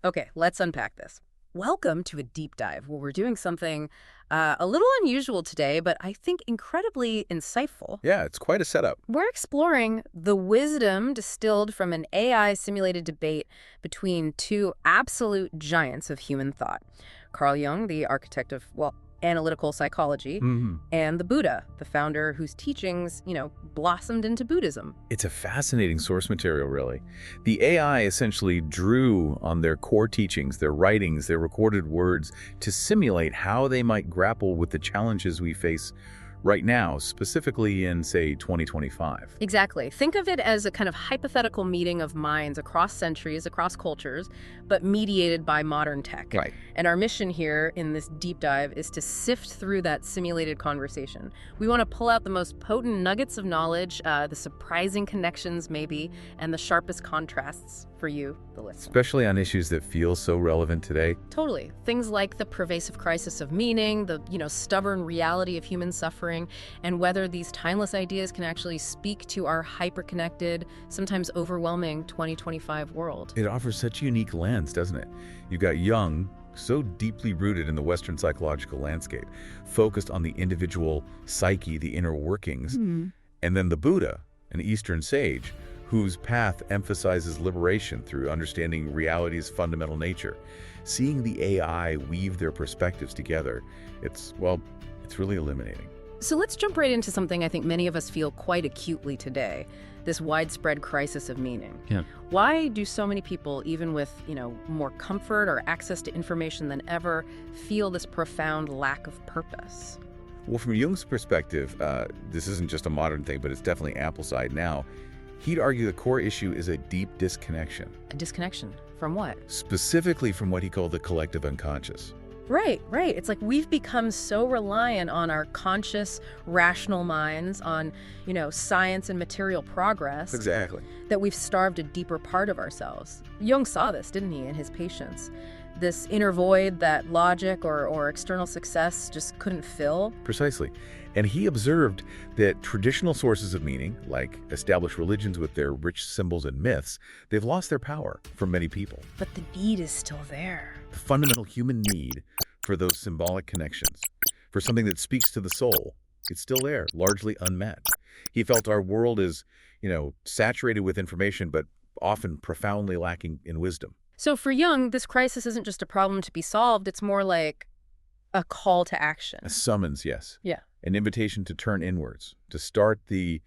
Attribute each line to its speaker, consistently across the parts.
Speaker 1: Okay, let's unpack this. Welcome to a deep dive where we're doing something a little unusual today, but I think incredibly insightful.
Speaker 2: Yeah, it's quite a setup.
Speaker 1: We're exploring the wisdom distilled from an AI-simulated debate between two absolute giants of human thought. Carl Jung, the architect of, well, analytical psychology, and the Buddha, the founder whose teachings, blossomed into Buddhism.
Speaker 2: It's a fascinating source material, really. The AI essentially drew on their core teachings, their writings, their recorded words, to simulate how they might grapple with the challenges we face right now, specifically in, say, 2025.
Speaker 1: Exactly. Think of it as a kind of hypothetical meeting of minds across centuries, across cultures, but mediated by modern tech.
Speaker 2: Right.
Speaker 1: And our mission here in this deep dive is to sift through that simulated conversation. We want to pull out the most potent nuggets of knowledge, the surprising connections maybe, and the sharpest contrasts for you, the listener.
Speaker 2: Especially on issues that feel so relevant today.
Speaker 1: Totally. Things like the pervasive crisis of meaning, the, stubborn reality of human suffering, and whether these timeless ideas can actually speak to our hyper-connected, sometimes overwhelming 2025 world.
Speaker 2: It offers such a unique lens, doesn't it? You've got Jung, so deeply rooted in the Western psychological landscape, focused on the individual psyche, the inner workings, and then the Buddha, an Eastern sage, whose path emphasizes liberation through understanding reality's fundamental nature. Seeing the AI weave their perspectives together, it's really illuminating.
Speaker 1: So let's jump right into something I think many of us feel quite acutely today, this widespread crisis of meaning.
Speaker 2: Yeah.
Speaker 1: Why do so many people, even with, more comfort or access to information than ever, feel this profound lack of purpose?
Speaker 2: Well, from Jung's perspective, this isn't just a modern thing, but it's definitely amplified now. He'd argue the core issue is a deep disconnection.
Speaker 1: A disconnection? From what?
Speaker 2: Specifically from what he called the collective unconscious.
Speaker 1: Right. It's like we've become so reliant on our conscious, rational minds, on, science and material progress.
Speaker 2: Exactly.
Speaker 1: That we've starved a deeper part of ourselves. Jung saw this, didn't he, in his Patience? This inner void that logic or external success just couldn't fill.
Speaker 2: Precisely. And he observed that traditional sources of meaning, like established religions with their rich symbols and myths, they've lost their power for many people.
Speaker 1: But the need is still there.
Speaker 2: The fundamental human need for those symbolic connections, for something that speaks to the soul, it's still there, largely unmet. He felt our world is, saturated with information, but often profoundly lacking in wisdom.
Speaker 1: So for Jung, this crisis isn't just a problem to be solved, it's more like a call to action.
Speaker 2: A summons, yes.
Speaker 1: Yeah.
Speaker 2: An invitation to turn inwards, to start the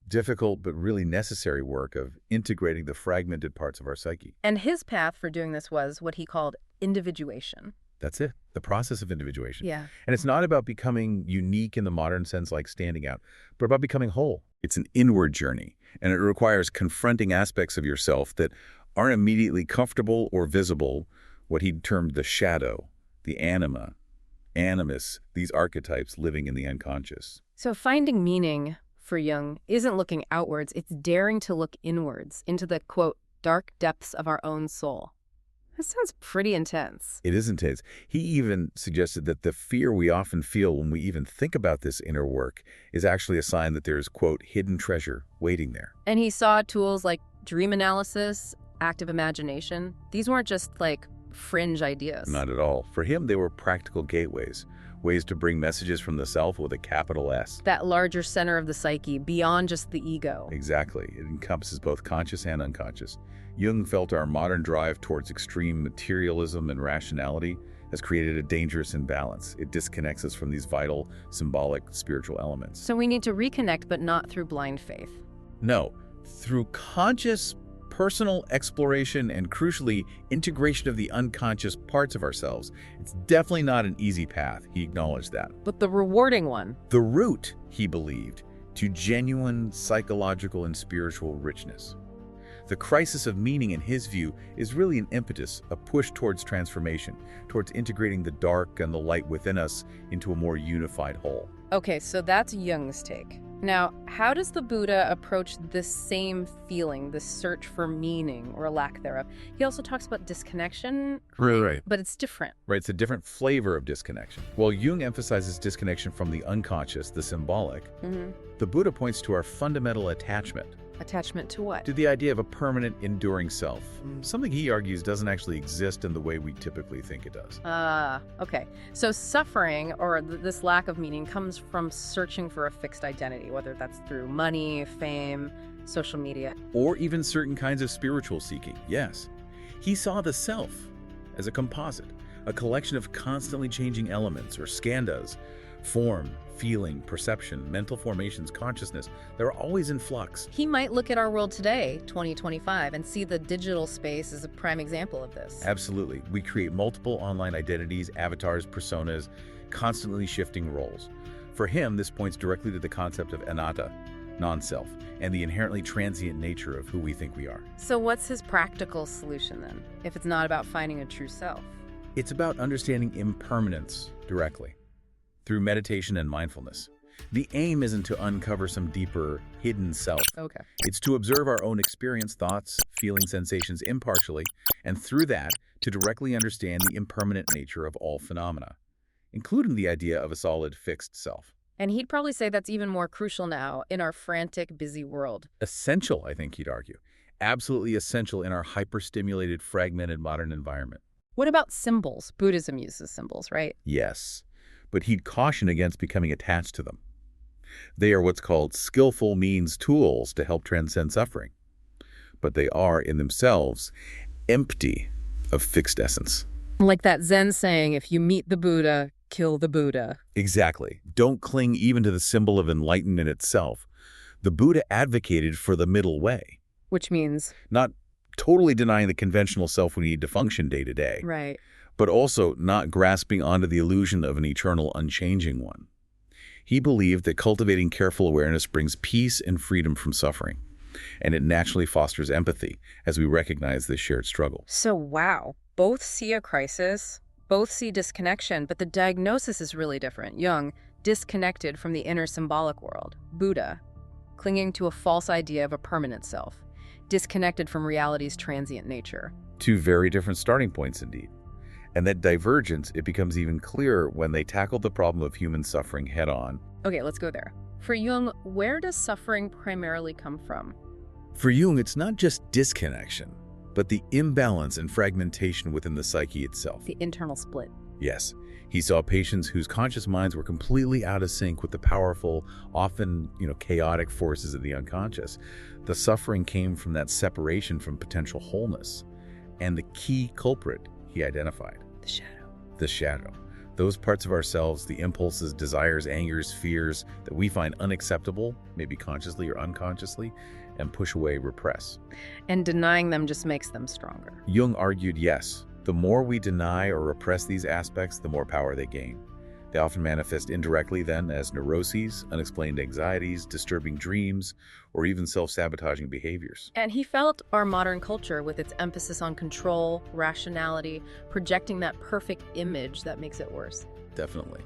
Speaker 2: difficult but really necessary work of integrating the fragmented parts of our psyche.
Speaker 1: And his path for doing this was what he called individuation.
Speaker 2: That's it, the process of individuation.
Speaker 1: Yeah.
Speaker 2: And it's not about becoming unique in the modern sense like standing out, but about becoming whole. It's an inward journey, and it requires confronting aspects of yourself that aren't immediately comfortable or visible, what he termed the shadow, the anima, animus, these archetypes living in the unconscious.
Speaker 1: So finding meaning for Jung isn't looking outwards, it's daring to look inwards into the, quote, dark depths of our own soul. That sounds pretty intense.
Speaker 2: It is intense. He even suggested that the fear we often feel when we even think about this inner work is actually a sign that there's, quote, hidden treasure waiting there.
Speaker 1: And he saw tools like dream analysis, active imagination. These weren't just like fringe ideas.
Speaker 2: Not at all. For him, they were practical gateways, ways to bring messages from the self with a capital S.
Speaker 1: That larger center of the psyche, beyond just the ego.
Speaker 2: Exactly. It encompasses both conscious and unconscious. Jung felt our modern drive towards extreme materialism and rationality has created a dangerous imbalance. It disconnects us from these vital, symbolic, spiritual elements.
Speaker 1: So we need to reconnect, but not through blind faith.
Speaker 2: No, through conscious, personal exploration and, crucially, integration of the unconscious parts of ourselves. It's definitely not an easy path. He acknowledged that.
Speaker 1: But the rewarding one.
Speaker 2: The route, he believed, to genuine psychological and spiritual richness. The crisis of meaning, in his view, is really an impetus, a push towards transformation, towards integrating the dark and the light within us into a more unified whole.
Speaker 1: Okay, so that's Jung's take. Now, how does the Buddha approach this same feeling, this search for meaning or lack thereof? He also talks about disconnection,
Speaker 2: Right.
Speaker 1: but it's different.
Speaker 2: Right, it's a different flavor of disconnection. While Jung emphasizes disconnection from the unconscious, the symbolic, the Buddha points to our fundamental attachment,
Speaker 1: Attachment to what?
Speaker 2: To the idea of a permanent, enduring self. Something he argues doesn't actually exist in the way we typically think it does.
Speaker 1: Okay. So suffering, or this lack of meaning, comes from searching for a fixed identity, whether that's through money, fame, social media.
Speaker 2: Or even certain kinds of spiritual seeking, yes. He saw the self as a composite, a collection of constantly changing elements or skandhas, form, feeling, perception, mental formations, consciousness. They're always in flux.
Speaker 1: He might look at our world today, 2025, and see the digital space as a prime example of this.
Speaker 2: Absolutely. We create multiple online identities, avatars, personas, constantly shifting roles. For him, this points directly to the concept of anatta, non-self, and the inherently transient nature of who we think we are.
Speaker 1: So what's his practical solution then, if it's not about finding a true self?
Speaker 2: It's about understanding impermanence directly, through meditation and mindfulness. The aim isn't to uncover some deeper, hidden self.
Speaker 1: Okay.
Speaker 2: It's to observe our own experience, thoughts, feelings, sensations impartially, and through that, to directly understand the impermanent nature of all phenomena, including the idea of a solid, fixed self.
Speaker 1: And he'd probably say that's even more crucial now in our frantic, busy world.
Speaker 2: Essential, I think he'd argue. Absolutely essential in our hyper-stimulated, fragmented modern environment.
Speaker 1: What about symbols? Buddhism uses symbols, right?
Speaker 2: Yes, but he'd caution against becoming attached to them. They are what's called skillful means tools to help transcend suffering. But they are, in themselves, empty of fixed essence.
Speaker 1: Like that Zen saying, if you meet the Buddha, kill the Buddha.
Speaker 2: Exactly. Don't cling even to the symbol of enlightenment itself. The Buddha advocated for the middle way.
Speaker 1: Which means?
Speaker 2: Not totally denying the conventional self we need to function day to day.
Speaker 1: Right.
Speaker 2: But also not grasping onto the illusion of an eternal, unchanging one. He believed that cultivating careful awareness brings peace and freedom from suffering, and it naturally fosters empathy as we recognize this shared struggle.
Speaker 1: So, wow, both see a crisis, both see disconnection, but the diagnosis is really different. Jung, disconnected from the inner symbolic world. Buddha, clinging to a false idea of a permanent self, disconnected from reality's transient nature.
Speaker 2: Two very different starting points indeed. And that divergence, it becomes even clearer when they tackle the problem of human suffering head-on.
Speaker 1: Okay, let's go there. For Jung, where does suffering primarily come from?
Speaker 2: For Jung, it's not just disconnection, but the imbalance and fragmentation within the psyche itself.
Speaker 1: The internal split.
Speaker 2: Yes. He saw patients whose conscious minds were completely out of sync with the powerful, often, chaotic forces of the unconscious. The suffering came from that separation from potential wholeness. And the key culprit he identified.
Speaker 1: The shadow.
Speaker 2: The shadow. Those parts of ourselves, the impulses, desires, angers, fears that we find unacceptable, maybe consciously or unconsciously, and push away, repress.
Speaker 1: And denying them just makes them stronger.
Speaker 2: Jung argued, yes, the more we deny or repress these aspects, the more power they gain. They often manifest indirectly then as neuroses, unexplained anxieties, disturbing dreams, or even self-sabotaging behaviors.
Speaker 1: And he felt our modern culture, with its emphasis on control, rationality, projecting that perfect image that makes it worse.
Speaker 2: Definitely.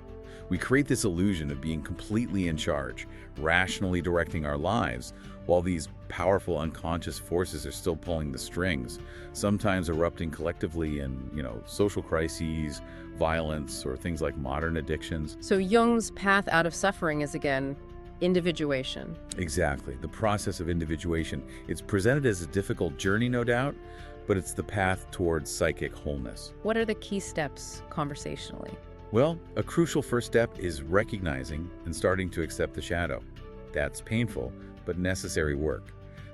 Speaker 2: We create this illusion of being completely in charge, rationally directing our lives, while these powerful unconscious forces are still pulling the strings, sometimes erupting collectively in, social crises, violence, or things like modern addictions.
Speaker 1: So Jung's path out of suffering is, again, individuation.
Speaker 2: Exactly. The process of individuation. It's presented as a difficult journey, no doubt, but it's the path towards psychic wholeness.
Speaker 1: What are the key steps conversationally?
Speaker 2: Well, a crucial first step is recognizing and starting to accept the shadow. That's painful, but necessary work.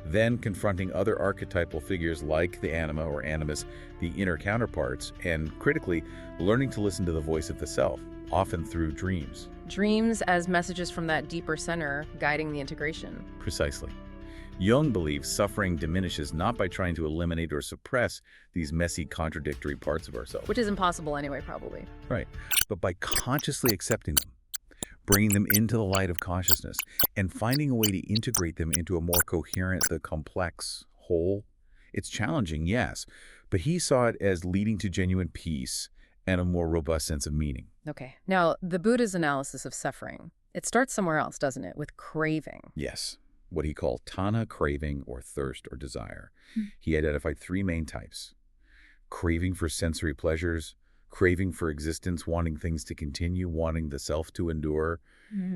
Speaker 2: Then confronting other archetypal figures like the anima or animus, the inner counterparts, and critically, learning to listen to the voice of the self, often through dreams.
Speaker 1: Dreams as messages from that deeper center guiding the integration.
Speaker 2: Precisely. Jung believes suffering diminishes not by trying to eliminate or suppress these messy, contradictory parts of ourselves.
Speaker 1: Which is impossible anyway, probably.
Speaker 2: Right. But by consciously accepting them, bringing them into the light of consciousness, and finding a way to integrate them into a more coherent, complex whole. It's challenging, yes, but he saw it as leading to genuine peace and a more robust sense of meaning.
Speaker 1: Okay. Now, the Buddha's analysis of suffering, it starts somewhere else, doesn't it? With craving.
Speaker 2: Yes. What he called tanha, craving, or thirst or desire. He identified three main types. Craving for sensory pleasures, craving for existence, wanting things to continue, wanting the self to endure,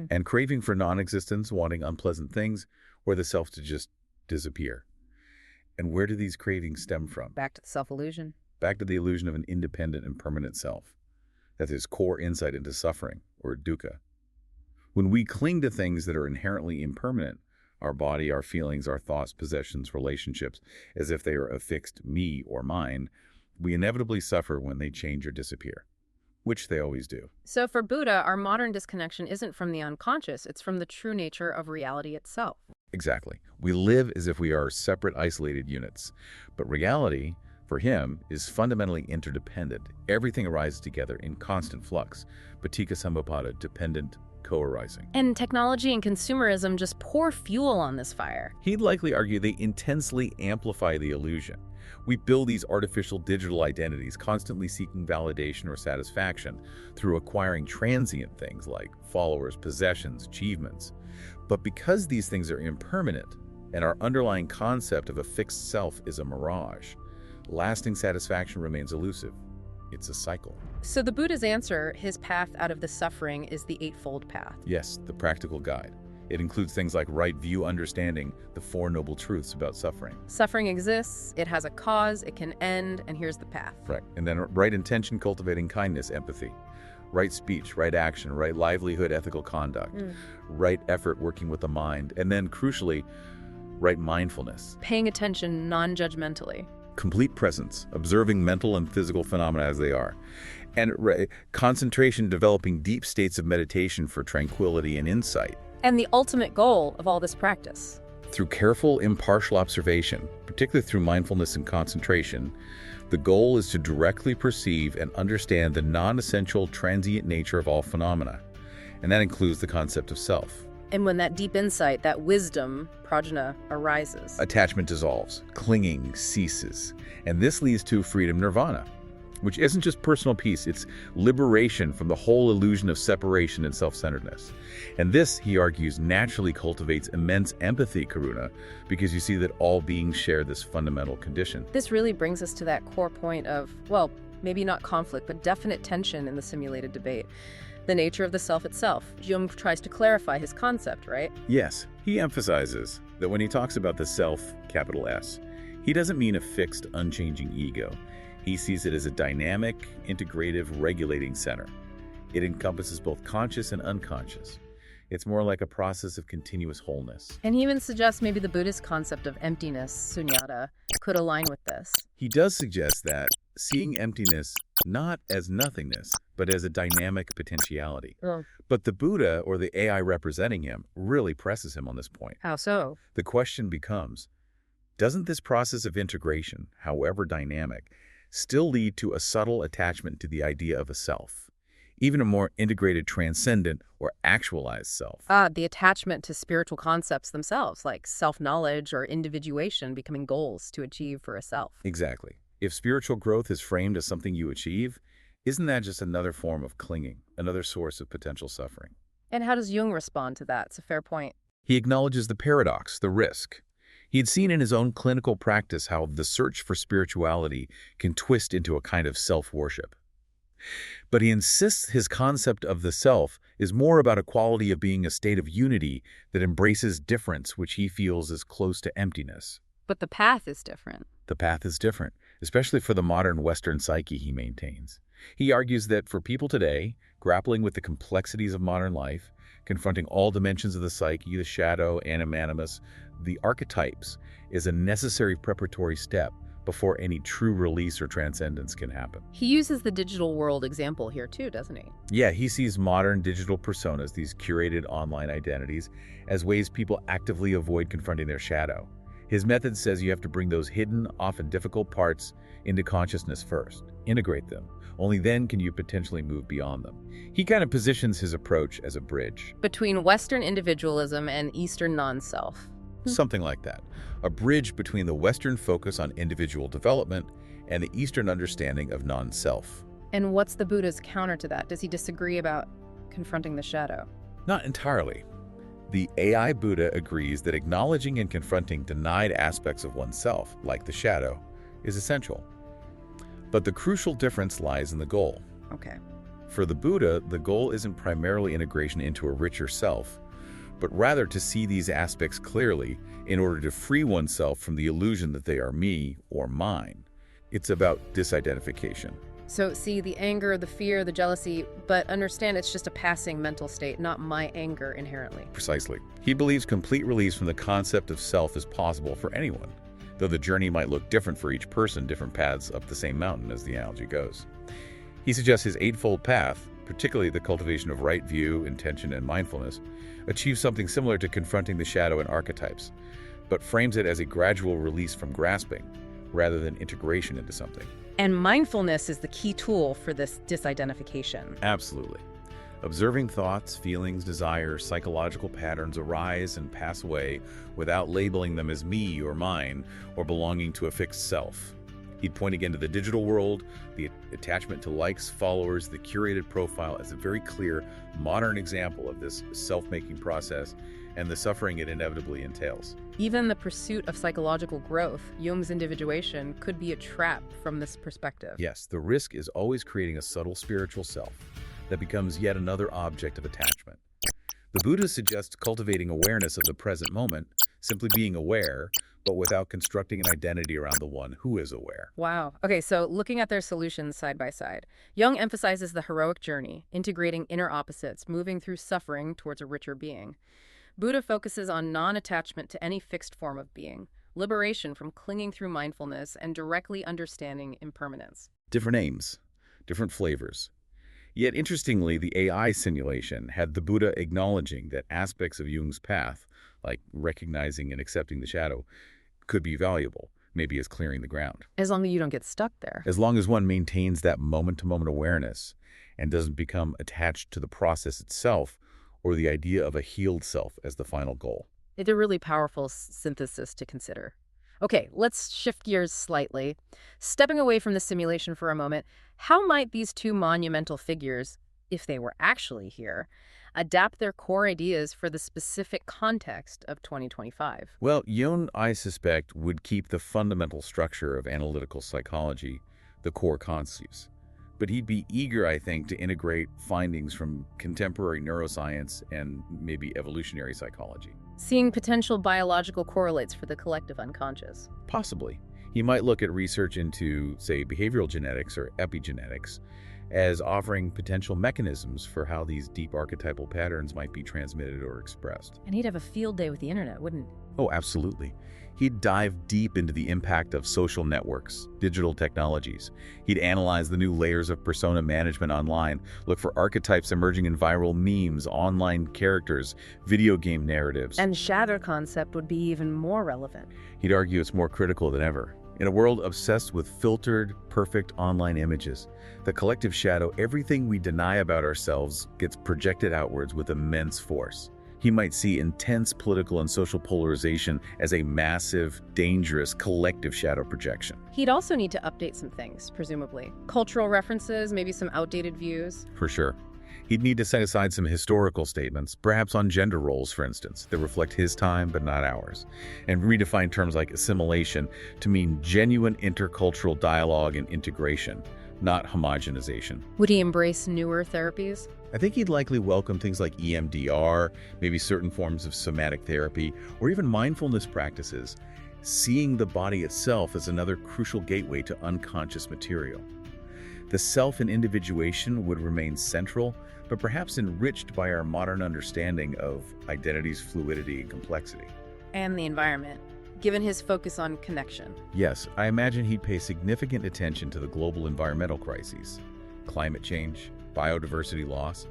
Speaker 2: and craving for non-existence, wanting unpleasant things, or the self to just disappear. And where do these cravings stem from?
Speaker 1: Back to the self-illusion.
Speaker 2: Back to the illusion of an independent and permanent self. That is core insight into suffering, or dukkha. When we cling to things that are inherently impermanent, our body, our feelings, our thoughts, possessions, relationships, as if they are a fixed me or mine, we inevitably suffer when they change or disappear, which they always do.
Speaker 1: So for Buddha, our modern disconnection isn't from the unconscious, it's from the true nature of reality itself.
Speaker 2: Exactly. We live as if we are separate, isolated units. But reality, for him, is fundamentally interdependent. Everything arises together in constant flux. Paticca Samuppada, dependent, co-arising.
Speaker 1: And technology and consumerism just pour fuel on this fire.
Speaker 2: He'd likely argue they intensely amplify the illusion. We build these artificial digital identities, constantly seeking validation or satisfaction through acquiring transient things like followers, possessions, achievements. But because these things are impermanent and our underlying concept of a fixed self is a mirage, lasting satisfaction remains elusive. It's a cycle.
Speaker 1: So the Buddha's answer, his path out of the suffering, is the Eightfold Path.
Speaker 2: Yes, the practical guide. It includes things like right view understanding, the Four Noble Truths about suffering.
Speaker 1: Suffering exists, it has a cause, it can end, and here's the path.
Speaker 2: Right. And then right intention, cultivating kindness, empathy. Right speech, right action, right livelihood, ethical conduct. Right effort, working with the mind. And then, crucially, right mindfulness.
Speaker 1: Paying attention non-judgmentally.
Speaker 2: Complete presence, observing mental and physical phenomena as they are. And concentration, developing deep states of meditation for tranquility and insight.
Speaker 1: And the ultimate goal of all this practice.
Speaker 2: Through careful, impartial observation, particularly through mindfulness and concentration, the goal is to directly perceive and understand the non-essential, transient nature of all phenomena. And that includes the concept of self.
Speaker 1: And when that deep insight, that wisdom, prajna, arises,
Speaker 2: attachment dissolves, clinging ceases. And this leads to freedom nirvana, which isn't just personal peace, it's liberation from the whole illusion of separation and self-centeredness. And this, he argues, naturally cultivates immense empathy, Karuna, because you see that all beings share this fundamental condition.
Speaker 1: This really brings us to that core point of, well, maybe not conflict, but definite tension in the simulated debate. The nature of the self itself. Jung tries to clarify his concept, right?
Speaker 2: Yes, he emphasizes that when he talks about the self, capital S, he doesn't mean a fixed, unchanging ego. He sees it as a dynamic, integrative, regulating center. It encompasses both conscious and unconscious. It's more like a process of continuous wholeness.
Speaker 1: And he even suggests maybe the Buddhist concept of emptiness, sunyata, could align with this.
Speaker 2: He does suggest that seeing emptiness not as nothingness, but as a dynamic potentiality. But the Buddha, or the AI representing him, really presses him on this point.
Speaker 1: How so?
Speaker 2: The question becomes, doesn't this process of integration, however dynamic, still lead to a subtle attachment to the idea of a self, even a more integrated, transcendent, or actualized self?
Speaker 1: The attachment to spiritual concepts themselves, like self-knowledge or individuation becoming goals to achieve for a self.
Speaker 2: Exactly. If spiritual growth is framed as something you achieve, isn't that just another form of clinging, another source of potential suffering?
Speaker 1: And how does Jung respond to that? It's a fair point.
Speaker 2: He acknowledges the paradox, the risk. He had seen in his own clinical practice how the search for spirituality can twist into a kind of self-worship. But he insists his concept of the self is more about a quality of being a state of unity that embraces difference, which he feels is close to emptiness.
Speaker 1: But the path is different.
Speaker 2: The path is different, especially for the modern Western psyche, he maintains. He argues that for people today, grappling with the complexities of modern life, confronting all dimensions of the psyche, the shadow, animus, the archetypes, is a necessary preparatory step before any true release or transcendence can happen.
Speaker 1: He uses the digital world example here too, doesn't he?
Speaker 2: Yeah, he sees modern digital personas, these curated online identities, as ways people actively avoid confronting their shadow. His method says you have to bring those hidden, often difficult parts into consciousness first, integrate them. Only then can you potentially move beyond them. He kind of positions his approach as a bridge.
Speaker 1: Between Western individualism and Eastern non-self.
Speaker 2: Something like that. A bridge between the Western focus on individual development and the Eastern understanding of non-self.
Speaker 1: And what's the Buddha's counter to that? Does he disagree about confronting the shadow?
Speaker 2: Not entirely. The AI Buddha agrees that acknowledging and confronting denied aspects of oneself, like the shadow, is essential. But the crucial difference lies in the goal.
Speaker 1: Okay.
Speaker 2: For the Buddha, the goal isn't primarily integration into a richer self. but rather to see these aspects clearly in order to free oneself from the illusion that they are me or mine. It's about disidentification.
Speaker 1: So see the anger, the fear, the jealousy, but understand it's just a passing mental state, not my anger inherently.
Speaker 2: Precisely. He believes complete release from the concept of self is possible for anyone, though the journey might look different for each person, different paths up the same mountain, as the analogy goes. He suggests his eightfold path, particularly the cultivation of right view, intention, and mindfulness, achieves something similar to confronting the shadow and archetypes, but frames it as a gradual release from grasping, rather than integration into something.
Speaker 1: And mindfulness is the key tool for this disidentification.
Speaker 2: Absolutely. Observing thoughts, feelings, desires, psychological patterns arise and pass away without labeling them as me or mine or belonging to a fixed self. He'd point again to the digital world, the attachment to likes, followers, the curated profile as a very clear, modern example of this self-making process and the suffering it inevitably entails.
Speaker 1: Even the pursuit of psychological growth, Jung's individuation, could be a trap from this perspective.
Speaker 2: Yes, the risk is always creating a subtle spiritual self that becomes yet another object of attachment. The Buddha suggests cultivating awareness of the present moment, simply being aware, but without constructing an identity around the one who is aware.
Speaker 1: Wow. Okay, so looking at their solutions side by side, Jung emphasizes the heroic journey, integrating inner opposites, moving through suffering towards a richer being. Buddha focuses on non-attachment to any fixed form of being, liberation from clinging through mindfulness, and directly understanding impermanence.
Speaker 2: Different aims, different flavors. Yet interestingly, the AI simulation had the Buddha acknowledging that aspects of Jung's path, like recognizing and accepting the shadow, could be valuable, maybe as clearing the ground.
Speaker 1: As long as you don't get stuck there.
Speaker 2: As long as one maintains that moment-to-moment awareness and doesn't become attached to the process itself or the idea of a healed self as the final goal.
Speaker 1: It's a really powerful synthesis to consider. Okay, let's shift gears slightly. Stepping away from the simulation for a moment, how might these two monumental figures, if they were actually here, adapt their core ideas for the specific context of 2025?
Speaker 2: Well, Jung, I suspect, would keep the fundamental structure of analytical psychology, the core concepts. But he'd be eager, I think, to integrate findings from contemporary neuroscience and maybe evolutionary psychology.
Speaker 1: Seeing potential biological correlates for the collective unconscious.
Speaker 2: Possibly. He might look at research into, say, behavioral genetics or epigenetics as offering potential mechanisms for how these deep archetypal patterns might be transmitted or expressed.
Speaker 1: And he'd have a field day with the internet, wouldn't he?
Speaker 2: Oh, absolutely. He'd dive deep into the impact of social networks, digital technologies. He'd analyze the new layers of persona management online, look for archetypes emerging in viral memes, online characters, video game narratives.
Speaker 1: And shadow concept would be even more relevant.
Speaker 2: He'd argue it's more critical than ever. In a world obsessed with filtered, perfect online images, the collective shadow, everything we deny about ourselves, gets projected outwards with immense force. He might see intense political and social polarization as a massive, dangerous, collective shadow projection.
Speaker 1: He'd also need to update some things, presumably. Cultural references, maybe some outdated views.
Speaker 2: For sure. He'd need to set aside some historical statements, perhaps on gender roles, for instance, that reflect his time but not ours, and redefine terms like assimilation to mean genuine intercultural dialogue and integration, not homogenization.
Speaker 1: Would he embrace newer therapies?
Speaker 2: I think he'd likely welcome things like EMDR, maybe certain forms of somatic therapy, or even mindfulness practices, seeing the body itself as another crucial gateway to unconscious material. The self and individuation would remain central, but perhaps enriched by our modern understanding of identity's fluidity and complexity.
Speaker 1: And the environment, given his focus on connection.
Speaker 2: Yes, I imagine he'd pay significant attention to the global environmental crises, climate change, biodiversity loss.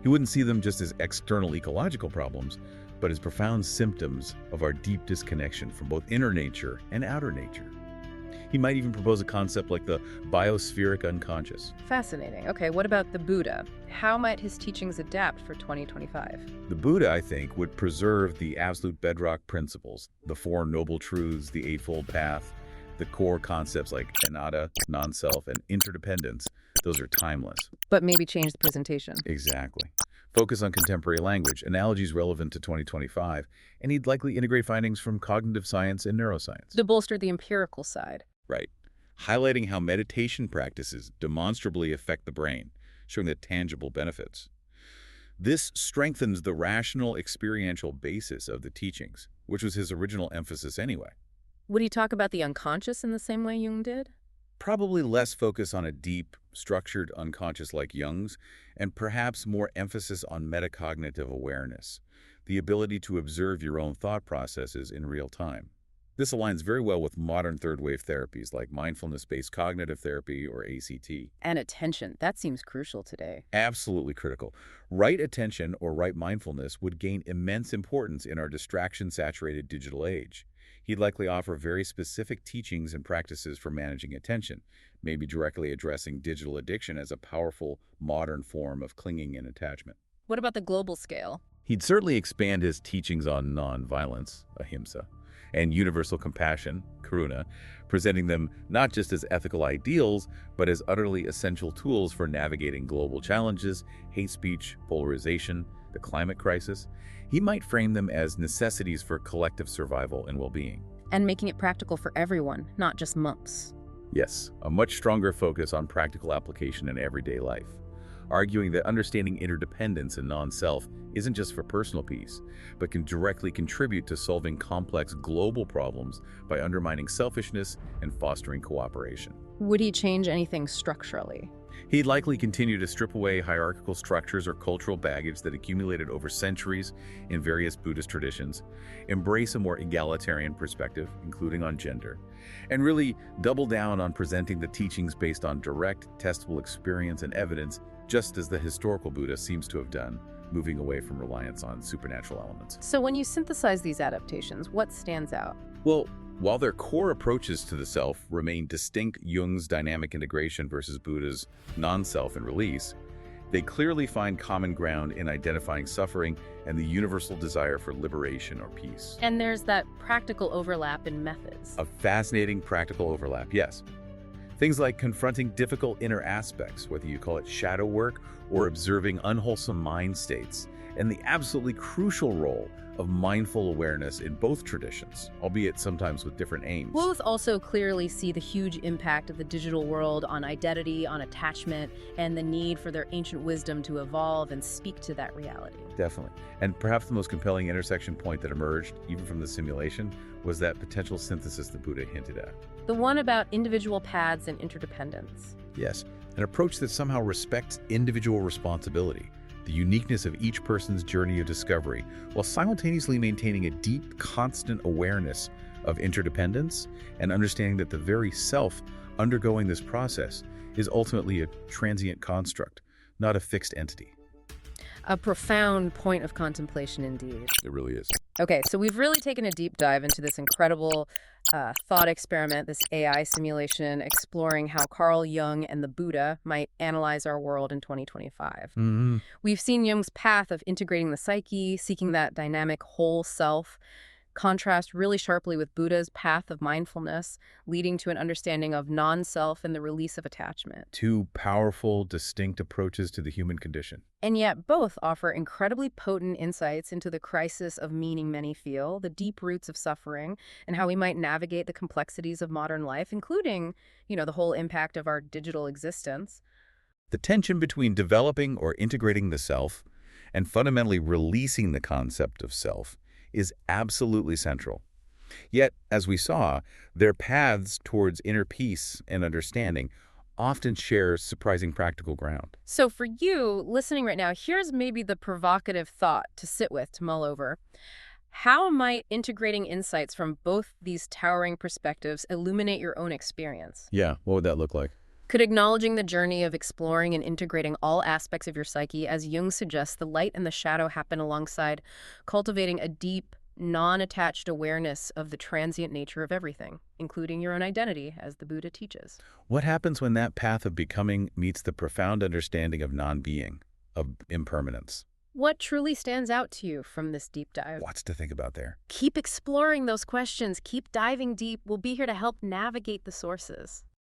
Speaker 2: He wouldn't see them just as external ecological problems, but as profound symptoms of our deep disconnection from both inner nature and outer nature. He might even propose a concept like the biospheric unconscious.
Speaker 1: Fascinating. Okay, what about the Buddha? How might his teachings adapt for 2025?
Speaker 2: The Buddha, I think, would preserve the absolute bedrock principles, the Four Noble Truths, the Eightfold Path, the core concepts like anatta, non-self, and interdependence. Those are timeless.
Speaker 1: But maybe change the presentation.
Speaker 2: Exactly. Focus on contemporary language, analogies relevant to 2025, and he'd likely integrate findings from cognitive science and neuroscience.
Speaker 1: To bolster the empirical side.
Speaker 2: Right. Highlighting how meditation practices demonstrably affect the brain, showing the tangible benefits. This strengthens the rational experiential basis of the teachings, which was his original emphasis anyway.
Speaker 1: Would he talk about the unconscious in the same way Jung did?
Speaker 2: Probably less focus on a deep, structured unconscious like Jung's, and perhaps more emphasis on metacognitive awareness, the ability to observe your own thought processes in real time. This aligns very well with modern third-wave therapies like mindfulness-based cognitive therapy or ACT.
Speaker 1: And attention. That seems crucial today.
Speaker 2: Absolutely critical. Right attention or right mindfulness would gain immense importance in our distraction-saturated digital age. He'd likely offer very specific teachings and practices for managing attention, maybe directly addressing digital addiction as a powerful, modern form of clinging and attachment.
Speaker 1: What about the global scale?
Speaker 2: He'd certainly expand his teachings on non-violence, ahimsa, and universal compassion, karuna, presenting them not just as ethical ideals, but as utterly essential tools for navigating global challenges, hate speech, polarization, the climate crisis. He might frame them as necessities for collective survival and well-being.
Speaker 1: And making it practical for everyone, not just monks.
Speaker 2: Yes, a much stronger focus on practical application in everyday life, arguing that understanding interdependence and non-self isn't just for personal peace, but can directly contribute to solving complex global problems by undermining selfishness and fostering cooperation.
Speaker 1: Would he change anything structurally?
Speaker 2: He'd likely continue to strip away hierarchical structures or cultural baggage that accumulated over centuries in various Buddhist traditions, embrace a more egalitarian perspective, including on gender, and really double down on presenting the teachings based on direct, testable experience and evidence, just as the historical Buddha seems to have done, moving away from reliance on supernatural elements.
Speaker 1: So when you synthesize these adaptations, what stands out?
Speaker 2: Well, while their core approaches to the self remain distinct, Jung's dynamic integration versus Buddha's non-self and release, they clearly find common ground in identifying suffering and the universal desire for liberation or peace.
Speaker 1: And there's that practical overlap in methods.
Speaker 2: A fascinating practical overlap, yes. Things like confronting difficult inner aspects, whether you call it shadow work or observing unwholesome mind states, and the absolutely crucial role of mindful awareness in both traditions, albeit sometimes with different aims.
Speaker 1: Both also clearly see the huge impact of the digital world on identity, on attachment, and the need for their ancient wisdom to evolve and speak to that reality.
Speaker 2: Definitely. And perhaps the most compelling intersection point that emerged, even from the simulation, was that potential synthesis that Buddha hinted at.
Speaker 1: The one about individual paths and interdependence.
Speaker 2: Yes, an approach that somehow respects individual responsibility, the uniqueness of each person's journey of discovery, while simultaneously maintaining a deep, constant awareness of interdependence and understanding that the very self undergoing this process is ultimately a transient construct, not a fixed entity.
Speaker 1: A profound point of contemplation indeed.
Speaker 2: It really is.
Speaker 1: Okay, so we've really taken a deep dive into this incredible thought experiment, this AI simulation, exploring how Carl Jung and the Buddha might analyze our world in 2025. We've seen Jung's path of integrating the psyche, seeking that dynamic whole self, contrast really sharply with Buddha's path of mindfulness, leading to an understanding of non-self and the release of attachment.
Speaker 2: Two powerful, distinct approaches to the human condition.
Speaker 1: And yet both offer incredibly potent insights into the crisis of meaning many feel, the deep roots of suffering, and how we might navigate the complexities of modern life, including, the whole impact of our digital existence.
Speaker 2: The tension between developing or integrating the self and fundamentally releasing the concept of self is absolutely central. Yet, as we saw, their paths towards inner peace and understanding often share surprising practical ground.
Speaker 1: So for you, listening right now, here's maybe the provocative thought to sit with, to mull over. How might integrating insights from both these towering perspectives illuminate your own experience?
Speaker 2: Yeah, what would that look like?
Speaker 1: Could acknowledging the journey of exploring and integrating all aspects of your psyche, as Jung suggests, the light and the shadow happen alongside cultivating a deep, non-attached awareness of the transient nature of everything, including your own identity, as the Buddha teaches?
Speaker 2: What happens when that path of becoming meets the profound understanding of non-being, of impermanence?
Speaker 1: What truly stands out to you from this deep dive?
Speaker 2: Lots to think about there.
Speaker 1: Keep exploring those questions. Keep diving deep. We'll be here to help navigate the sources.